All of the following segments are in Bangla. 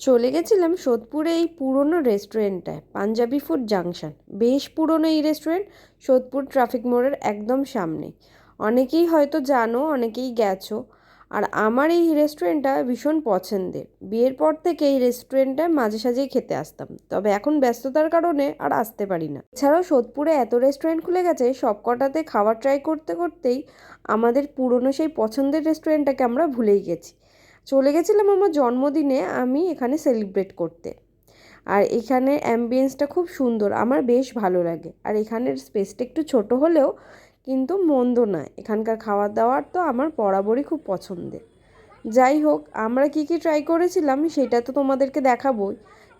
চলে গেছিলাম সোদপুরে এই পুরনো রেস্টুরেন্টটায়, পাঞ্জাবি ফুড জাংশন। বেশ পুরনো এই রেস্টুরেন্ট, সোদপুর ট্রাফিক মোড়ের একদম সামনে। অনেকেই হয়তো জানো, অনেকেই গেছো। আর আমার এই রেস্টুরেন্টটা ভীষণ পছন্দের। বিয়ের পর থেকে এই রেস্টুরেন্টটায় মাঝে সাঝেই খেতে আসতাম, তবে এখন ব্যস্ততার কারণে আর আসতে পারি না। এছাড়াও সোদপুরে এত রেস্টুরেন্ট খুলে গেছে, সব কটাতে খাবার ট্রাই করতে করতেই আমাদের পুরনো সেই পছন্দের রেস্টুরেন্টটাকে আমরা ভুলেই গেছি। চলে গেছিলাম আমার জন্মদিনে আমি এখানে সেলিব্রেট করতে। আর এখানের অ্যাম্বিয়েন্সটা খুব সুন্দর, আমার বেশ ভালো লাগে। আর এখানের স্পেসটা একটু ছোট হলেও কিন্তু মন্দ নয়। এখানকার খাবার দাবার তো আমার বরাবরই খুব পছন্দের। যাই হোক, আমরা কি কি ট্রাই করেছিলাম সেটা তো তোমাদেরকে দেখাবোই।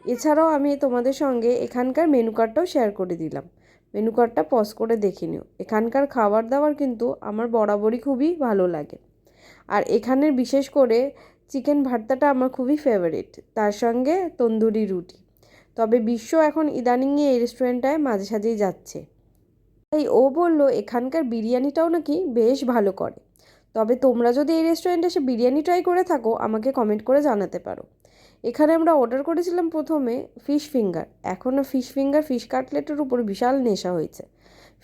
এছাড়াও আমি তোমাদের সঙ্গে এখানকার মেনু কার্ডটাও শেয়ার করে দিলাম। মেনু কার্ডটা পজ করে দেখে নিও। এখানকার খাবার দাবার কিন্তু আমার বরাবরই খুবই ভালো লাগে। আর এখানের বিশেষ করে চিকেন ভর্তাটা আমার খুবই ফেভারিট, তার সঙ্গে তন্দুরি রুটি। তবে বিশ্ব এখন ইদানিংয়ে এই রেস্টুরেন্টটায় মাঝে সাঝেই যাচ্ছে। তাই ও বলল এখানকার বিরিয়ানিটাও নাকি বেশ ভালো করে। তবে তোমরা যদি এই রেস্টুরেন্টে এসে বিরিয়ানি ট্রাই করে থাকো, আমাকে কমেন্ট করে জানাতে পারো। এখানে আমরা অর্ডার করেছিলাম প্রথমে ফিশ ফিঙ্গার। এখনও ফিশ ফিঙ্গার, ফিশ কাটলেটের উপর বিশাল নেশা হয়েছে।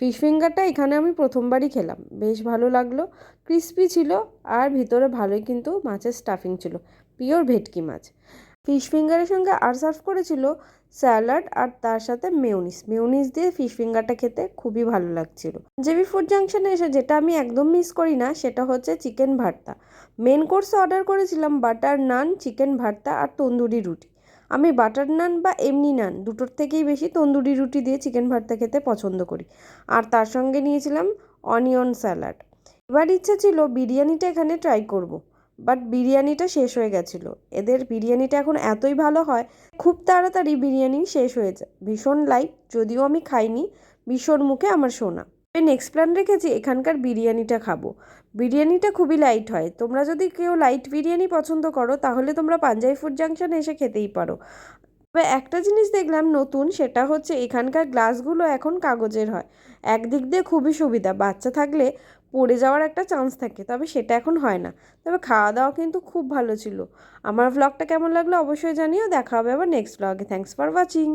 ফিশ ফিঙ্গারটা এখানে আমি প্রথমবারই খেলাম, বেশ ভালো লাগলো। ক্রিস্পি ছিল আর ভিতরে ভালোই কিন্তু মাছের স্টাফিং ছিল, পিওর ভেটকি মাছ। ফিশ ফিঙ্গারের সঙ্গে আর সার্ভ করেছিল স্যালাড, আর তার সাথে মেয়োনিজ দিয়ে ফিশ ফিঙ্গারটা খেতে খুবই ভালো লাগছিল। জেবি ফুড জাংশনে এসে যেটা আমি একদম মিস করি না সেটা হচ্ছে চিকেন ভর্তা। মেন কোর্সে অর্ডার করেছিলাম বাটার নান, চিকেন ভর্তা আর তন্দুরি রুটি। আমি বাটার নান বা এমনি নান দুটোর থেকেই বেশি তন্দুরি রুটি দিয়ে চিকেন ভর্তা খেতে পছন্দ করি। আর তার সঙ্গে নিয়েছিলাম অনিয়ন স্যালাড। এবার ইচ্ছা ছিল বিরিয়ানিটা এখানে ট্রাই করব, বাট বিরিয়ানিটা শেষ হয়ে গেছিলো। এদের বিরিয়ানিটা এখন এতই ভালো হয়, খুব তাড়াতাড়ি বিরিয়ানি শেষ হয়ে যায়। ভীষণ লাইট, যদিও আমি খাইনি, ভীষণ মুখে আমার শোনা। আমি নেক্সট প্ল্যান রেখেছি এখানকার বিরিয়ানিটা খাবো। বিরিয়ানিটা খুবই লাইট হয়। তোমরা যদি কেউ লাইট বিরিয়ানি পছন্দ করো তাহলে তোমরা পাঞ্জাবি ফুড জাংশনে এসে খেতেই পারো। তবে একটা জিনিস দেখলাম নতুন, সেটা হচ্ছে এখানকার গ্লাসগুলো এখন কাগজের হয়। একদিক দিয়ে খুবই সুবিধা, বাচ্চা থাকলে পড়ে যাওয়ার একটা চান্স থাকে, তবে সেটা এখন হয় না। তবে খাওয়া দাওয়া কিন্তু খুব ভালো ছিল। আমার ভ্লগটা কেমন লাগলো অবশ্যই জানিও। দেখা হবে আবার নেক্সট ভ্লগে। Thanks for watching.